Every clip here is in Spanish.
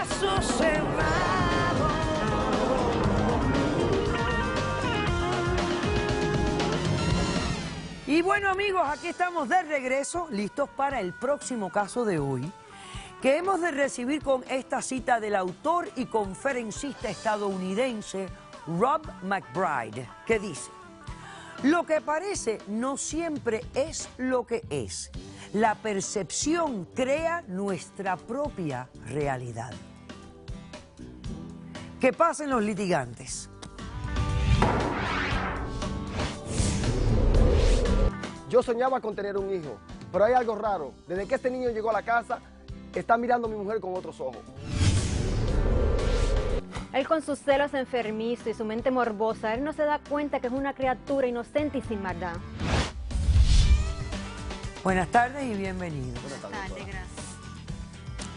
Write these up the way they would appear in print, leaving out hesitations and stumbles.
caso cerrado. Y bueno, amigos, aquí estamos de regreso, listos para el próximo caso de hoy, que hemos de recibir con esta cita del autor y conferencista estadounidense Rob McBride, que dice: lo que parece no siempre es lo que es. La percepción crea nuestra propia realidad. ¿Qué pasen los litigantes? Yo soñaba con tener un hijo, pero hay algo raro. Desde que este niño llegó a la casa, está mirando a mi mujer con otros ojos. Él con sus celos enfermizos y su mente morbosa, él no se da cuenta que es una criatura inocente y sin maldad. Buenas tardes y bienvenidos. Buenas tardes, gracias.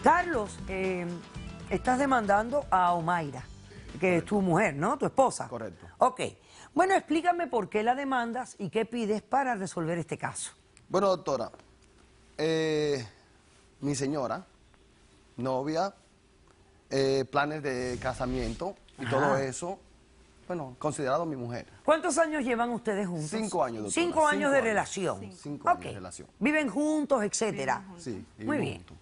Carlos, estás demandando a Omaira, que es tu mujer, ¿no? Tu esposa. Correcto. Ok. Bueno, explícame por qué la demandas y qué pides para resolver este caso. Bueno, doctora, mi señora, novia, planes de casamiento y todo eso, bueno, considerado mi mujer. ¿Cuántos años llevan ustedes juntos? 5 años, doctora. 5 años de relación. Sí. 5 años Ok. de relación. Viven juntos, etcétera. Sí, Muy bien. juntos.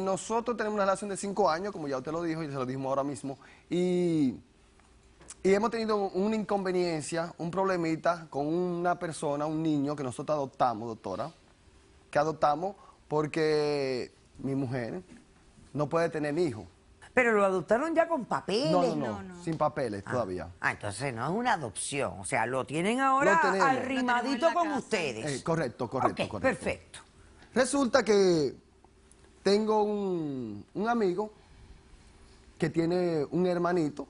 Nosotros tenemos una relación de 5 años, como ya usted lo dijo y se lo dijimos ahora mismo, y hemos tenido una inconveniencia, un problemita con una persona, un niño que nosotros adoptamos, doctora, que adoptamos porque mi mujer no puede tener hijos. Pero lo adoptaron ya con papeles. No, sin papeles todavía. Entonces no es una adopción, o sea, lo tienen ahora Lo tenemos. arrimadito con ustedes. Correcto. Ok, perfecto. Resulta que tengo un amigo que tiene un hermanito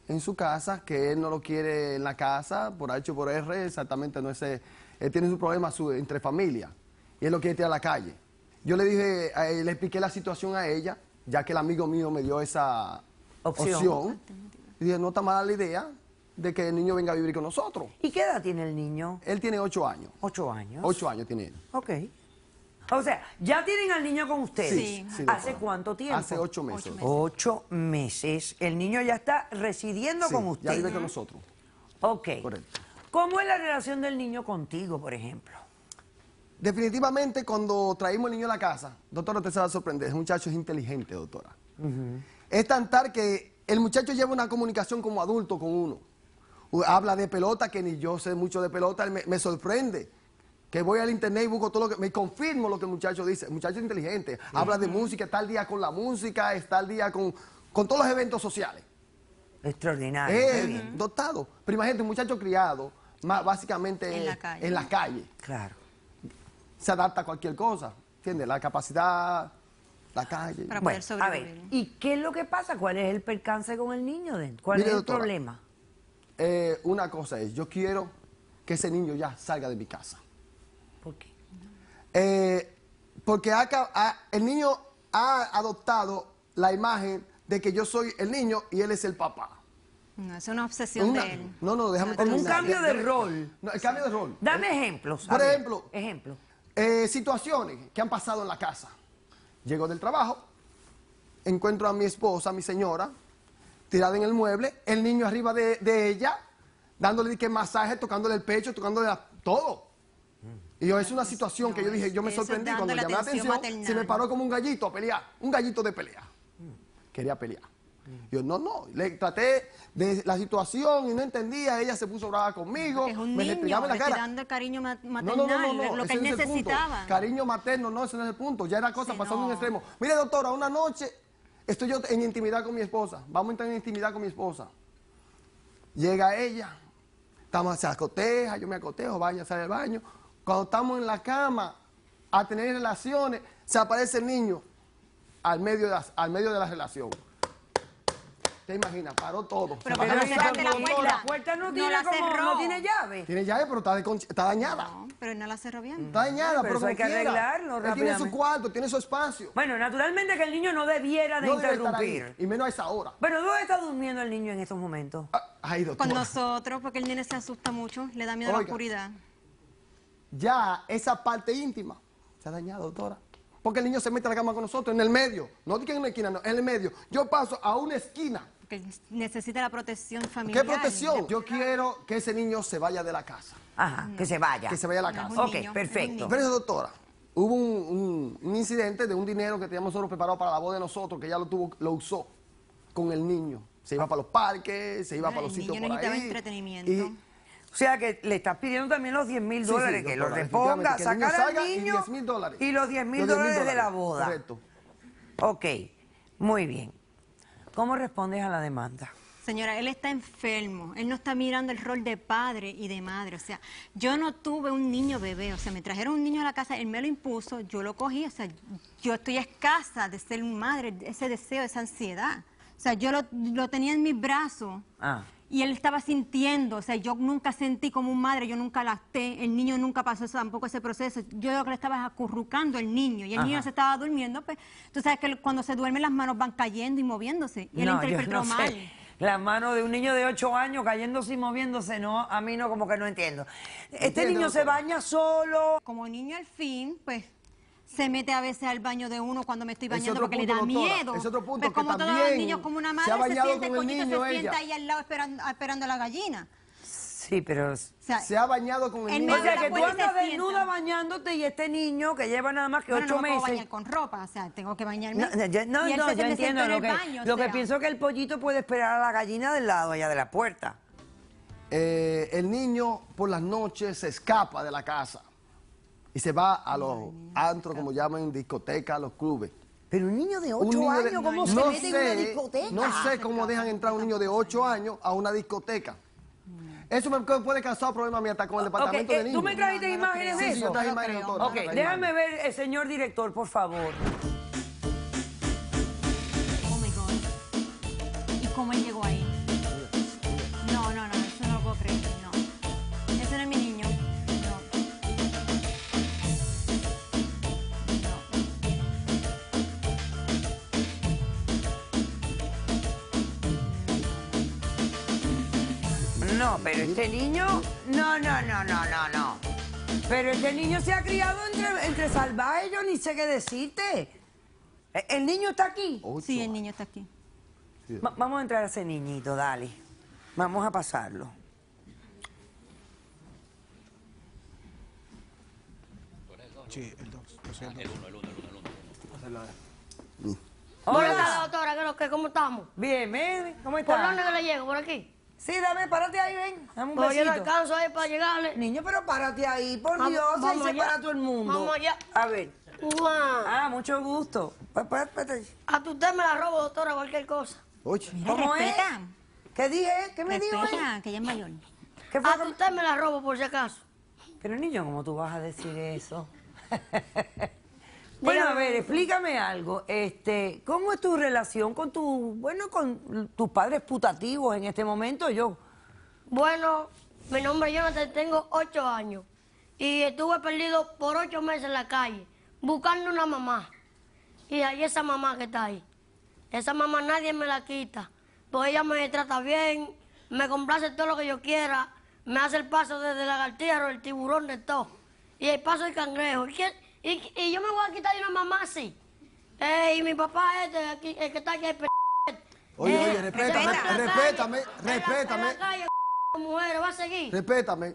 en su casa, que él no lo quiere en la casa, por H o por R, exactamente no sé, él tiene su problema entre familia, y él lo quiere tirar a la calle. Yo le dije, le expliqué la situación a ella, ya que el amigo mío me dio esa opción. Y dije, no está mala la idea de que el niño venga a vivir con nosotros. ¿Y qué edad tiene el niño? Él tiene 8 años. 8 años. 8 años tiene él. Ok. O sea, ¿ya tienen al niño con ustedes? Sí, ¿Hace doctora. cuánto tiempo? Hace 8 meses. 8 meses. El niño ya está residiendo Sí, con ya ustedes. vive con nosotros. Ok. Correcto. ¿Cómo es la relación del niño contigo, por ejemplo? Definitivamente, cuando traímos el niño a la casa, doctora, usted se va a sorprender, el muchacho es inteligente, doctora. Es tan tal que el muchacho lleva una comunicación como adulto con uno. Habla de pelota, que ni yo sé mucho de pelota, él me sorprende. Que voy al internet y busco todo lo que... Me confirmo lo que el muchacho dice. El muchacho es inteligente, habla de música, está al día con la música, está al día con todos los eventos sociales. Extraordinario. Muy bien. Dotado. Pero imagínate, un muchacho criado, básicamente en la calle. Claro. Se adapta a cualquier cosa, ¿entiendes? La capacidad, la calle. Para Bueno, poder sobrevivir. a ver, ¿y qué es lo que pasa? ¿Cuál es el percance con el niño? ¿Cuál Mire, es el doctora, problema? Una cosa es, yo quiero que ese niño ya salga de mi casa. ¿Por qué? Porque el niño ha adoptado la imagen de que yo soy el niño y él es el papá. No, es una obsesión de él. No, déjame Como un terminar. cambio de rol. No, el cambio de rol. Dame ejemplos. Por a ver, ejemplo, ejemplos. Situaciones que han pasado en la casa. Llego del trabajo, encuentro a mi esposa, a mi señora, tirada en el mueble, el niño arriba de ella, dándole masaje, tocándole el pecho, tocándole todo. Y yo, es una situación que yo dije, yo me sorprendí cuando llamé la atención, se me paró como un gallito a pelear, un gallito de pelea. Quería pelear. Yo, no, le traté de la situación y no entendía, ella se puso brava conmigo, Es un me niño, respiraba en la le estoy cara. dando el cariño maternal, No, lo que ese él no es el punto. necesitaba. Cariño materno, no, ese no es el punto. Ya era cosa Sí, pasando no. un extremo. Mire, doctora, una noche estoy yo en intimidad con mi esposa. Vamos a entrar en intimidad con mi esposa. Llega ella, se acoteja, yo me acotejo, baña, sale del baño. Cuando estamos en la cama a tener relaciones, se aparece el niño al medio de la relación. ¿Te imaginas? Paró todo. Pero Se ¿por qué paró no cerraste la todo. puerta? La puerta no tiene la cerró. no tiene llave. Tiene llave, pero está dañada. No, pero él no la cerró bien. Está dañada, Pero pero eso hay como que quiera. arreglarlo Él tiene su rápidamente. cuarto, tiene su espacio. Bueno, naturalmente que el niño no debiera de No debe estar interrumpir. ahí, y menos a esa hora. Bueno, ¿dónde está durmiendo el niño en estos momentos? Ay, doctora. Con nosotros, porque el nene se asusta mucho, le da miedo a la Oiga. oscuridad. Ya esa parte íntima se ha dañado, doctora. porque el niño se mete a la cama con nosotros, en el medio. No digan en una esquina, no, en el medio. Yo paso a una esquina. Porque necesita la protección familiar. ¿Qué protección? Yo quiero que ese niño se vaya de la casa. Ajá, que se vaya. Que se vaya a la casa. un Ok, niño, perfecto. Pero doctora, hubo un incidente de un dinero que teníamos nosotros preparado para la boda de nosotros, que ella lo usó con el niño. Se iba para los parques, se iba para los sitios El niño por necesitaba ahí. entretenimiento. Y O sea que le estás pidiendo también los $10,000 sí, que lo doctora, reponga, efectivamente, que el niño sacar al salga y niño $10,000. y los $10,000 Los $10,000 de la boda. Correcto. Ok, muy bien. ¿Cómo respondes a la demanda? Señora, él está enfermo, él no está mirando el rol de padre y de madre, o sea, yo no tuve un niño bebé, o sea, me trajeron un niño a la casa, él me lo impuso, yo lo cogí, o sea, yo estoy escasa de ser madre, ese deseo, esa ansiedad, o sea, yo lo tenía en mis brazos. Ah. Y él estaba sintiendo, o sea, yo nunca sentí como un madre, yo nunca lacté, el niño nunca pasó tampoco ese proceso. Yo lo que le estaba acurrucando al niño y el niño se estaba durmiendo, pues tú sabes que cuando se duerme las manos van cayendo y moviéndose. Y él No, yo interpretó no sé. mal. La mano de un niño de 8 años cayéndose y moviéndose, no, a mí no, como que no entiendo. Este niño se baña solo. Como niño al fin, pues se mete a veces al baño de uno cuando me estoy Ese bañando otro porque punto, le da doctora, miedo. ese otro punto Pues que como todos los también niños, como una se madre ha se bañado siente, el con el pollito niño se sienta ella. ahí al lado esperando a la gallina. Sí, pero... O sea, Se ha bañado con el Él niño. O sea, la que tú puerta y se andas sienta. desnuda bañándote y este niño que lleva nada más que bueno, 8 no me puedo meses... bañar con ropa, o sea, tengo que bañarme. No, Y él yo se me entiendo. sentó en Lo el que, baño, o lo que sea. pienso que el pollito puede esperar a la gallina del lado allá de la puerta. El niño por las noches se escapa de la casa y se va a los antros, como llaman, discotecas, a los clubes. Pero un niño de 8 Un niño de- años, ¿cómo se no mete en una sé, discoteca? No sé cómo dejan entrar a un niño de 8 años a una discoteca. Eso me puede causar problemas a mí hasta con el departamento Ok, de niños. ¿tú me trajiste No, no lo imágenes creo. de Sí, yo eso? traje No lo imágenes, creo. doctora, Ok, traje déjame imágenes. ver, señor director, por favor. Oh my God. ¿Y cómo él llegó ahí? No, eso no lo puedo creer, no. Ese no es mi niño. No. No, pero este niño... No. Pero este niño se ha criado entre salvajes, yo ni sé qué decirte. ¿El niño está aquí? Ocho. Sí, el niño está aquí. Vamos a entrar a ese niñito, dale. Vamos a pasarlo. Sí, el 2. Buenas tardes, Hola. doctora, ¿qué es lo que? ¿Cómo estamos? Bien, ven, ¿cómo ¿Por dónde estás? que le llego? ¿Por aquí? Sí, dame, párate ahí, ven. Dame un Pues yo no besito. alcanzo ahí para llegarle. Niño, pero párate ahí, por Vamos- Dios, ahí vamos se allá. para todo el mundo. Vamos allá. A ver. Guau. Ah, mucho gusto. Espérate. A tu usted me la robo, doctora, cualquier cosa. Oye, Mira, ¿Cómo es? respeta. ¿Qué dije? ¿Qué me dijo él? Respeta, que ella es mayor. ¿Qué fue? A tu usted me la robo, por si acaso. Pero niño, ¿cómo tú vas a decir eso? Bueno, a ver, explícame algo. ¿Cómo es tu relación con con tus padres putativos en este momento? Bueno, mi nombre es Jonathan, tengo 8 años. Y estuve perdido por 8 meses en la calle, buscando una mamá. Y ahí esa mamá que está ahí. Esa mamá nadie me la quita. Porque ella me trata bien, me complace todo lo que yo quiera, me hace el paso desde la lagartija, el tiburón, de todo. Y el paso del cangrejo. Y yo me voy a quitar de una mamá así. Y mi papá aquí, el que está aquí, oye, respétame, respétame, En la calle, mujeres, va a seguir. respétame.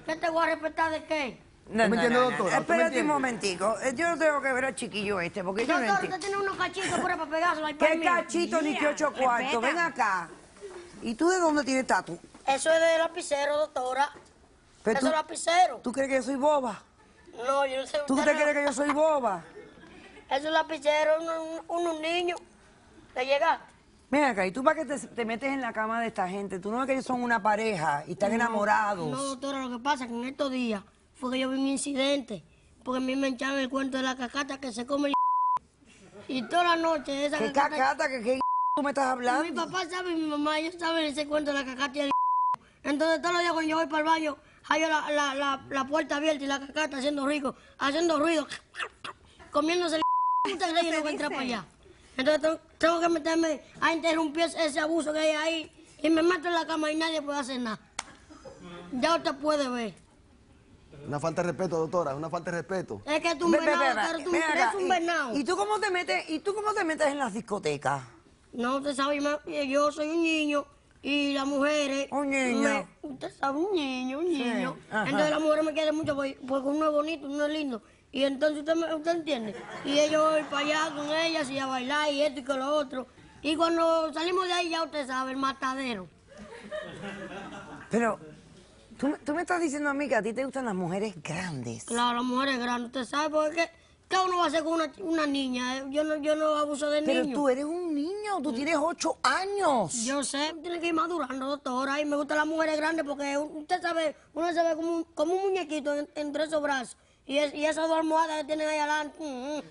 ¿Qué te voy a respetar de qué? No, me entiende, doctora? ¿Usted me Espérate un entiende? momentico. Yo no tengo que ver al chiquillo porque yo no Doctor, entiendo. usted tiene unos cachitos por ahí para pegárselo ahí ¿Qué para mí. cachito ni qué 8 cuartos? respeta. Ven acá. ¿Y tú de dónde tienes tatu? Eso es de lapicero, doctora. Pero Eso es lapicero. ¿Tú crees que yo soy boba? No, yo no sé. ¿Tú usted te crees que yo soy boba? Eso es lapicero, unos niños. ¿Le llegaste? Mira acá, ¿y tú para qué te metes en la cama de esta gente? ¿Tú no ves que ellos son una pareja y están enamorados? No, doctora, lo que pasa es que en estos días fue que yo vi un incidente. Porque a mí me echaron el cuento de la cacata que se come el y toda la noche esa ¿Qué cacata... cacata? ¿Qué tú me estás hablando? Mi papá sabe y mi mamá, ellos saben ese cuento de la cacata y el Entonces todos los días cuando yo voy para el baño, hallo la puerta abierta y la cacata haciendo ruido, comiéndose el puta rey no entra para allá. Entonces tengo que meterme a interrumpir ese abuso que hay ahí y me meto en la cama y nadie puede hacer nada. Ya usted puede ver. Una falta de respeto, doctora, una falta de respeto. Es que tú un venado, pero tú ven eres acá, un venado. ¿Y tú cómo te metes en las discotecas? No, usted sabe, yo soy un niño y las mujeres... Un niño. Usted sabe, un niño. Ajá. Entonces las mujeres me quieren mucho porque uno es bonito, uno es lindo. Y entonces usted entiende. Y ellos voy para allá con ellas y a bailar y esto y con lo otro. Y cuando salimos de ahí ya usted sabe, el matadero. Pero, tú me estás diciendo a mí que a ti te gustan las mujeres grandes. Claro, las mujeres grandes, usted sabe, porque ¿qué uno va a hacer con una niña? Yo no abuso de Pero niños. tú eres un niño, tú tienes 8 años. Yo sé, tiene que ir madurando, doctora, y me gustan las mujeres grandes porque usted sabe, uno se ve como un muñequito entre esos brazos. Y esas dos almohadas que tienen ahí adelante,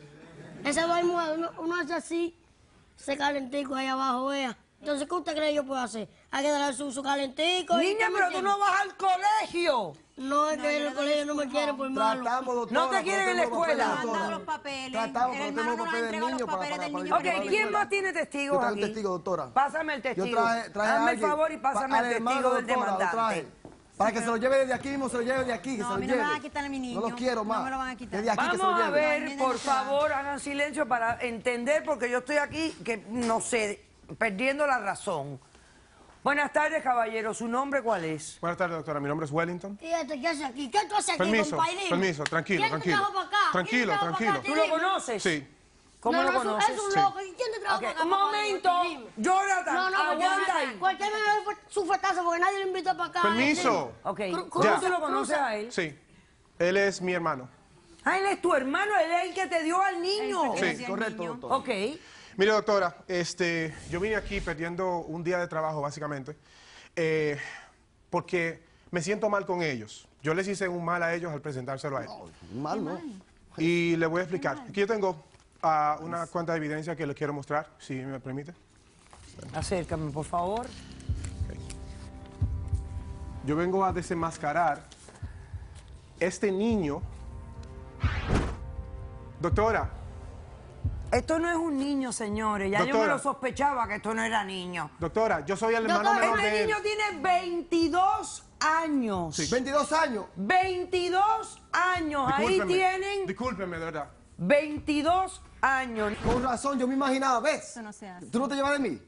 esas dos almohadas, uno hace así, ese calentico ahí abajo, vea. Entonces, ¿qué usted cree que yo puedo hacer? Hay que darle su calentico. Niña, pero tú no vas al colegio. No, es que en el colegio no me quieren por malo. Tratamos, doctora. No te quieren en la escuela. No han dado los papeles. Tratamos, El pero hermano tenemos no le papeles del entregó los niño para papeles del niño. Ok, para ¿quién más tiene testigos Yo traigo aquí? un testigo, doctora. Pásame el testigo. Yo traje a Hazme el alguien favor y pásame al el hermano, testigo del doctora, lo demandante. traje. Para que se lo lleve desde aquí mismo, se lo lleve de aquí, que No, se a lo mí no me lleve. van a quitar a mi niño. No lo quiero más. No me lo van a quitar. Desde aquí que se lo Vamos a lleve. ver, por favor, hagan silencio para entender, porque yo estoy aquí, que no sé, perdiendo la razón. Buenas tardes, caballero. ¿Su nombre cuál es? Buenas tardes, doctora. Mi nombre es Wellington. ¿Y este qué hace aquí? ¿Qué tú haces aquí, Permiso, compañero? permiso, tranquilo, ¿Quién te tranquilo. trajo para acá? ¿Quién te Tranquilo, trajo para acá? tranquilo. ¿Tú lo conoces? Sí. ¿Cómo No, lo no, conoces? Es un Sí. loco. ¿Y quién te trajo Ok, para acá? un papá? momento. Dime. Jonathan, No, aguanta ahí. Cualquier me da su fuetazo porque nadie lo invita para acá. Permiso. Ok, Cruza, ¿cómo tú lo conoces a él? Sí. Él es mi hermano. Ah, él es tu hermano, él es el que te dio al niño. Sí. Correcto, doctor. Ok. Mire, doctora, yo vine aquí perdiendo un día de trabajo, básicamente, porque me siento mal con ellos. Yo les hice un mal a ellos al presentárselo a él. Mal, ¿no? Y le voy a explicar. Aquí yo tengo una cuanta de evidencia que les quiero mostrar, si me permite. Acércame, por favor. Yo vengo a desenmascarar este niño. Doctora, Esto no es un niño, señores. Ya yo me Doctora. lo sospechaba que esto no era niño. doctora, yo soy el hermano menor Este de él. niño tiene 22 años. Sí. 22 años. 22 años. Ahí Discúlpeme, tienen discúlpeme, de verdad. 22 años. Con razón, yo me imaginaba, ¿ves? Eso no se hace. ¿Tú no te llevas de mí?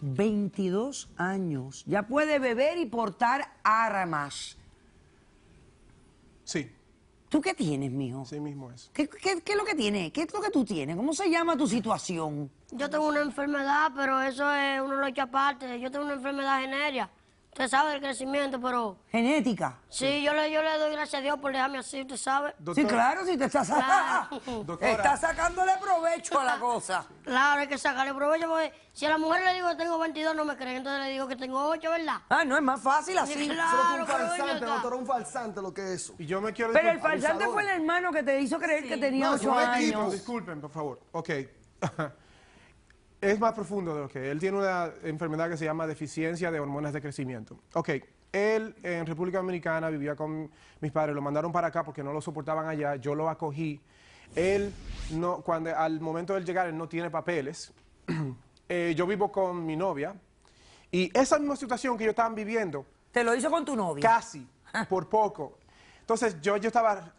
22 años. Ya puede beber y portar armas. Sí, ¿Tú qué tienes, mijo? sí mismo es. ¿Qué es lo que tienes? ¿Qué es lo que tú tienes? ¿Cómo se llama tu situación? Yo tengo una enfermedad, pero eso es uno lo echa aparte. Yo tengo una enfermedad venérea. Usted sabe el crecimiento, pero... ¿Genética? Sí, yo le doy gracias a Dios por dejarme así, usted sabe. Sí, claro, si te estás Doctora. estás sacándole provecho a la cosa. Claro, hay que sacarle provecho, porque si a la mujer le digo que tengo 22 no me creen, entonces le digo que tengo 8, ¿verdad? Ah, no, es más fácil así. Sí, Eso claro, es un pero falsante, venga acá. doctor, un falsante lo que es eso. Y yo me quiero Pero el disculpar. falsante abusador. fue el hermano que te hizo creer que tenía No, 8 son equipos. años. Disculpen, por favor. Ok. Es más profundo de lo que él tiene una enfermedad que se llama deficiencia de hormonas de crecimiento. Ok. Él en República Dominicana vivía con mis padres, lo mandaron para acá porque no lo soportaban allá, yo lo acogí. Él, no, al momento de llegar, él no tiene papeles. Yo vivo con mi novia y esa misma situación que ellos estaban viviendo, Te lo hizo con tu novia. casi, por poco. Entonces yo estaba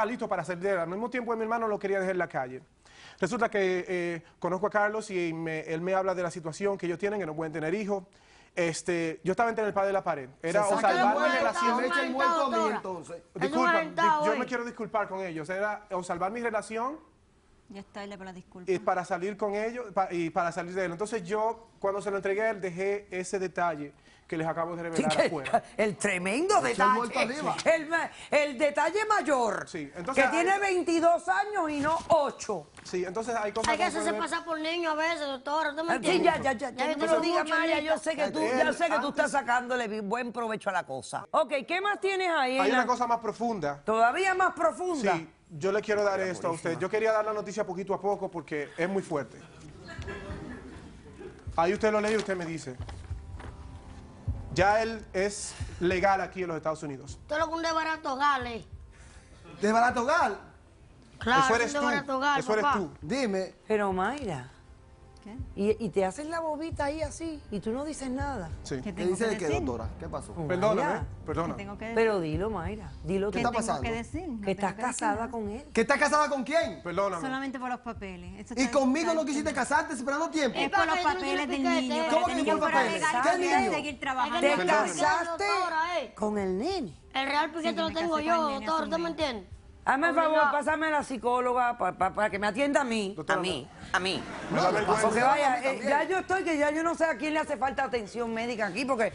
listo para salir de él. Al mismo tiempo mi hermano lo quería dejar en la calle. Resulta que conozco a Carlos y él me habla de la situación que ellos tienen, que no pueden tener hijos. Yo estaba entre el padre y la pared. Era Se o saca el salvar mi muerto, relación. me echa el muerto a mí, doctora. entonces. Disculpa, aventado, yo me quiero disculpar con ellos. Era o salvar mi relación Ya está, le para la disculpa. y para salir con ellos y para salir de él. Entonces yo, cuando se lo entregué a él, dejé ese detalle que les acabo de revelar afuera. El tremendo muerto detalle. arriba. El detalle mayor. Sí, entonces que tiene 22 años y no 8. Sí, entonces hay cosas Hay que que hacerse pasar por niño a veces, doctor, ¿usted me Sí, entiende? ya. No yo me lo tengo digas, mucho María. ahorita. Yo sé que tú estás sacándole buen provecho a la cosa. Ok, ¿qué más tienes ahí? Hay en una la- cosa más profunda. Todavía más profunda. Sí, yo le quiero dar esto a usted. Yo quería dar la noticia poquito a poco porque es muy fuerte. Ahí usted lo lee y usted me dice. Ya él es legal aquí en los Estados Unidos. Usted lo que un desbarato gale. ¿De barato gal? Claro, Eso eres un tú. desbarato gal, Eso eres papá. tú. Dime, Pero Mayra, ¿Qué? Y te hacen la bobita ahí así y tú no dices nada. Sí. ¿Qué ¿Qué tengo dice que de qué, decir? doctora? ¿Qué pasó? Perdóname, Mayra, perdona. ¿Qué tengo que decir? Pero dilo, Mayra, dilo ¿Qué tú. está tengo pasando? que decir? No Que tengo estás decir casada nada. con él. ¿Que estás casada con quién? Perdóname. Solamente por los papeles. Eso Y está- conmigo está- no quisiste casarte esperando tiempo. Es por los papeles del niño. ¿Cómo para que tener por fuera papeles? legal ¿Qué para niño? seguir trabajando. Te Perdóname. casaste Doctora, con el nene. El real piquete Sí, lo me tengo casé yo, con el nene doctor, hace ¿usted un me mes. entiende? Hazme el favor, Obligado. pásame a la psicóloga para que me atienda a mí. Doctora, a mí. Me da vergüenza. Porque vaya, ya yo estoy, que ya yo no sé a quién le hace falta atención médica aquí, porque...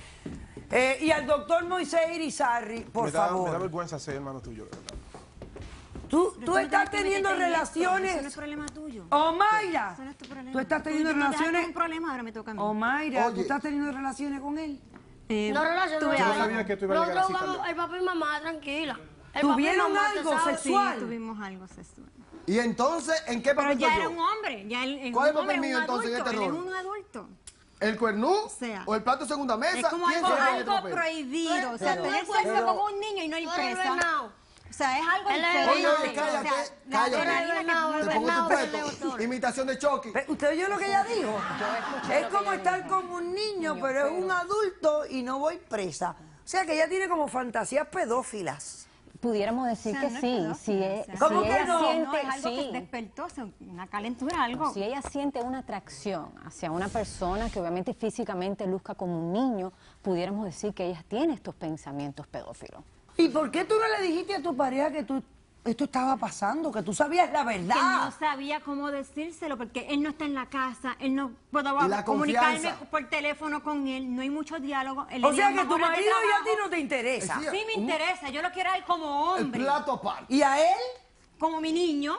y al doctor Moisés Irizarry, por me da favor. vergüenza ser hermano tuyo, de verdad. Tú Pero no estás tienes que teniendo meterte en esto, Eso no relaciones... es problema tuyo. ¡Oh, Mayra! Eso no es tu problema. Tú estás teniendo Tú me dejaste relaciones... un problema, ahora me toca a mí. ¡Oh, Mayra! ¿Tú Oye. estás teniendo relaciones con él? No relaciones. tuve Yo no algo. sabía que tú ibas a llegar así Nosotros también. el papá y mamá, tranquila. El ¿Tuvieron papá y mamá, algo ¿te sabes? sexual? Sí, tuvimos algo sexual. ¿Y entonces en qué Pero papel ya estoy era yo? un hombre, ya él es ¿Cuál es un el hombre, papel mío un entonces en adulto, este él es rol? un adulto. ¿El cuernú? sea, ¿O el plato de segunda mesa? Es como ¿Quién algo, se va en este algo papel? prohibido, o sea, Pero- tener pero- sexo con un niño y no ir Tú eres presa. venado. O sea, es algo Él es diferente. Oye, oye, O sea, cállate, la cállate. adrenalina que Venado, Te el pongo tu venado, puesto. doctor. Imitación de Chucky. ¿Usted oyó lo que ella dijo? Es como estar con un niño, pero es un adulto y no voy presa. O sea, que ella tiene como fantasías pedófilas. Pudiéramos decir O sea, que no es sí, pedófilo, si, o sea, ¿Cómo si que ella no? siente, No, es algo que sí, despertó, o sea, una calentura, algo. si ella siente una atracción hacia una persona que obviamente físicamente luzca como un niño, pudiéramos decir que ella tiene estos pensamientos pedófilos. ¿Y por qué tú no le dijiste a tu pareja que esto estaba pasando, que tú sabías la Que no verdad? sabía cómo decírselo porque él no está en la casa, él no puedo Y la comunicarme confianza. por teléfono con él, no hay mucho diálogo. Él O le sea, dio que tu horas de marido ya a ti trabajo. no te interesa. Sí, Sí me interesa, yo lo quiero a él como El hombre, plato aparte. ¿Y a él? como mi niño.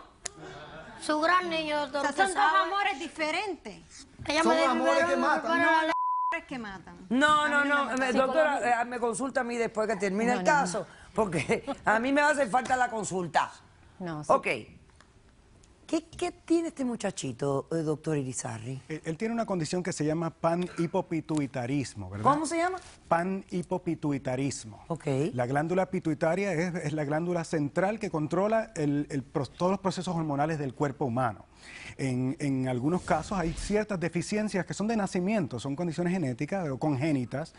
Su gran niño, O doctor. sea, ¿usted son dos sabe? amores diferentes. Ella Son me dice amores primero que me matan. prepara No, la los amores que matan. No, A no, mí no. me mata. Doctora, me consulta a mí después que termine el caso, porque a mí me va a hacer falta la consulta. No, sí. Ok. ¿Qué tiene este muchachito, doctor Irizarry? Él tiene una condición que se llama panhipopituitarismo, ¿verdad? ¿Cómo se llama? Panhipopituitarismo. Ok. La glándula pituitaria es la glándula central que controla todos los procesos hormonales del cuerpo humano. En algunos casos hay ciertas deficiencias que son de nacimiento, son condiciones genéticas o congénitas,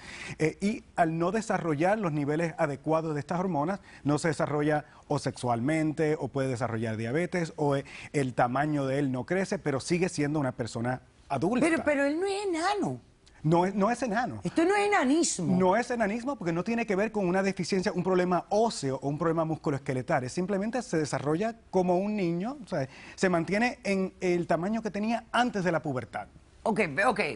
y al no desarrollar los niveles adecuados de estas hormonas, no se desarrolla o sexualmente, o puede desarrollar diabetes, o el tamaño de él no crece, pero sigue siendo una persona adulta. Pero él no es enano. No es enano. Esto no es enanismo. No es enanismo porque no tiene que ver con una deficiencia, un problema óseo o un problema musculoesquelétal. Simplemente se desarrolla como un niño, o sea, se mantiene en el tamaño que tenía antes de la pubertad. Ok,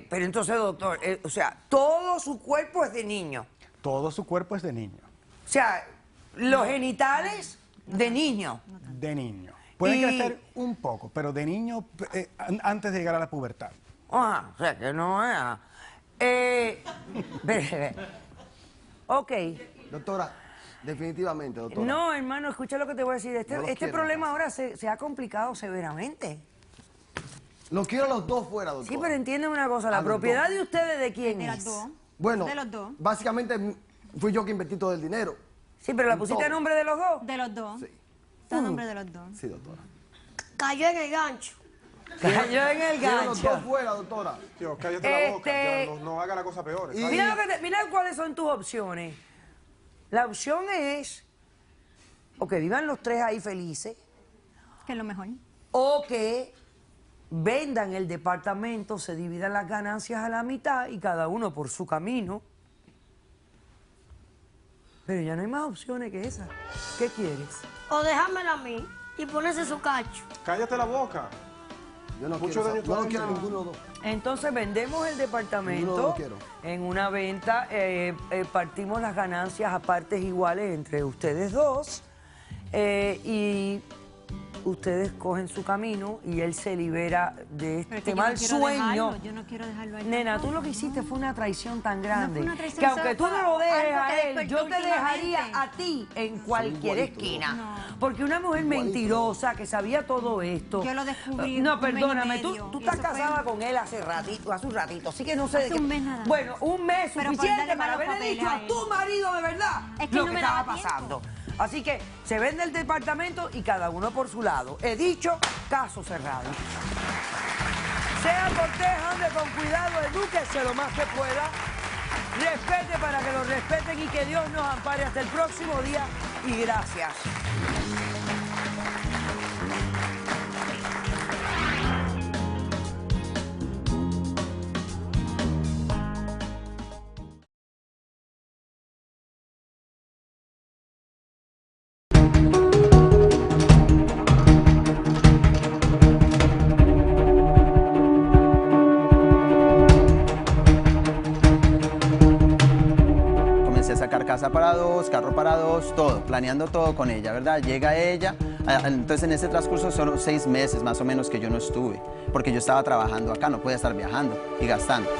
pero entonces, doctor, o sea, todo su cuerpo es de niño. Todo su cuerpo es de niño. O sea, los genitales de niño. De niño. Puede Y- crecer un poco, pero de niño antes de llegar a la pubertad. Ajá, o sea, que no es... ve. Ok. Doctora, definitivamente, doctora. No, hermano, escucha lo que te voy a decir. No Este los quiero, problema ahora se ha complicado severamente. Los quiero a los dos fuera, doctora. Sí, pero entienden una cosa, ¿la A los propiedad dos. de ustedes de quién De es? las dos. Bueno, De los dos. básicamente fui yo que invertí todo el dinero. Sí, pero la pusiste a Todo. nombre de los dos. De los dos. Sí. Está a nombre de los dos. Sí, doctora. Cayó en el gancho. Cayó en el Quiero los dos gancho. fuera, doctora. Tío, cállate la boca, Este- ya, no haga la cosa peor. Y- ¿sabes? Mira cuáles son tus opciones. La opción es o que vivan los tres ahí felices, Que es lo mejor. o que vendan el departamento, se dividan las ganancias a la mitad y cada uno por su camino. Pero ya no hay más opciones que esas. ¿Qué quieres? O dejármela a mí y ponerse su cacho. Cállate la boca. Yo no Mucho quiero, daño no lo tú quiero haces. ninguno de los dos. Entonces vendemos el Ninguno departamento lo quiero. en una venta, partimos las ganancias a partes iguales entre ustedes dos y ustedes cogen su camino y él se libera de Pero es este que yo mal no quiero sueño. dejarlo, yo no quiero dejarlo ahí Nena, tú tampoco, lo que hiciste fue una traición tan grande una traición, que aunque solo tú no fue lo dejes algo a que él, despertó yo te dejaría últimamente. a ti en cualquier igualitos, esquina. No. Porque una mujer mentirosa que sabía todo esto. Yo lo descubrí No, un mes y perdóname, medio, tú y estás eso fue- casada con él hace un ratito, así que no sé de Hace qué. un mes nada más. Bueno, un mes Pero por suficiente darle para malos haberle papeles dicho a a él. tu marido de verdad Es que lo no que me estaba daba tiempo. pasando. Así que se vende el departamento y cada uno por su lado. He dicho, caso cerrado. Sea cortés, ande con cuidado, edúquese lo más que pueda. Respete para que lo respeten y que Dios nos ampare hasta el próximo día. Y gracias. Casa para dos, carro para dos, todo, planeando todo con ella, ¿verdad? Llega ella, entonces en ese transcurso solo 6 meses más o menos que yo no estuve, porque yo estaba trabajando acá, no podía estar viajando y gastando.